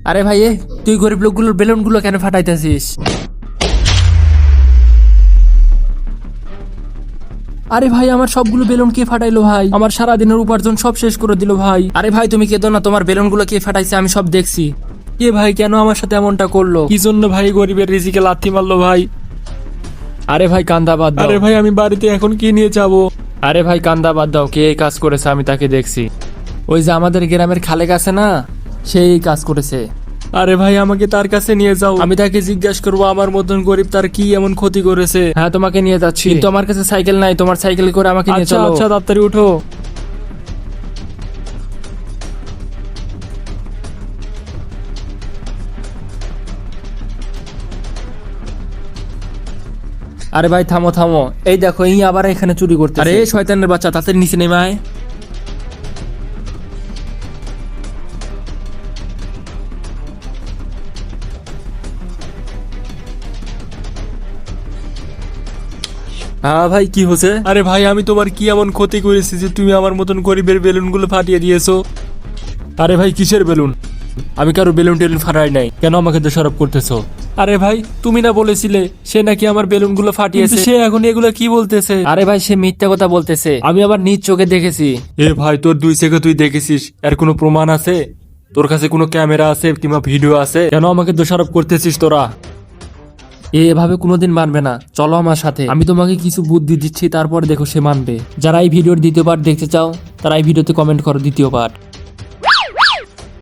আরে ভাই তুই গরিব লোকগুলোর বেলুনগুলো কেন ফাটাইতেছিস? আরে ভাই আমার সবগুলো বেলুন কে ফাটাইলো ভাই? আমার সারাদিনের উপার্জন সব শেষ করে দিল ভাই। আরে ভাই তুমি কেঁদো না, তোমার বেলুনগুলো কে ফাটাইছে আমি সব দেখছি। কে ভাই কেন আমার সাথে এমনটা করলো? কি জন্য ভাই গরিবের রিজিকে লাথি মারলো ভাই? আরে ভাই কান্দা বাদ দাও। আরে ভাই আমি বাড়িতে এখন কি নিয়ে যাব? আরে ভাই কান্দা বাদ দাও, কে এই কাজ করেছে আমি তাকে দেখছি। ওই যে আমাদের গ্রামের খালেক আছে না, সেই কাজ করেছে। আরে ভাই আমাকে তার কাছে নিয়ে যাও, আমি তাকে জিজ্ঞাসা করবো আমার মতন গরিব তার কি এমন ক্ষতি করেছে। হ্যাঁ তোমাকে নিয়ে যাচ্ছি, কিন্তু আমার কাছে সাইকেল নাই, তোমার সাইকেল করে আমাকে নিয়ে চলো। আচ্ছা তাড়াতাড়ি উঠো। আরে ভাই থামো থামো, এই দেখো এই আবার এখানে চুরি করতে। আরে শয়তানের বাচ্চা তাড়াতাড়ি নিচে নেমে আয়। হ্যাঁ ভাই কি হয়েছে? আরে ভাই আমি তোমার কি এমন ক্ষতি করেছি যে তুমি আমার মতন গরিবের বেলুনগুলো ফাটিয়ে দিয়েছো? আরে ভাই কিসের বেলুন? আমি কারো বেলুন টেলুন ফাটাই নাই, কেন আমাকে দোষারোপ করতেছো? আরে ভাই তুমি না বলেছিলে সে নাকি আমার বেলুনগুলো ফাটিয়েছে, সে এখন এগুলো কি বলতেছে? আরে ভাই সে মিথ্যা কথা বলতেছে, আমি আবার নিজ চোখে দেখেছি। এ ভাই তোর 2 চোখে তুই দেখেছিস, এর কোনো প্রমাণ আছে? তোর কাছে কোনো ক্যামেরা আছে কিংবা ভিডিও আছে? কেন আমাকে দোষারোপ করতেছিস তোরা? এভাবে কোনোদিন মানবে না, চলো আমার সাথে, আমি তোমাকে কিছু বুদ্ধি দিচ্ছি, তারপর দেখো সে মানবে। যারা এই ভিডিওর দ্বিতীয় পার্ট দেখতে চাও তারা এই ভিডিওতে কমেন্ট করো দ্বিতীয় পার্ট।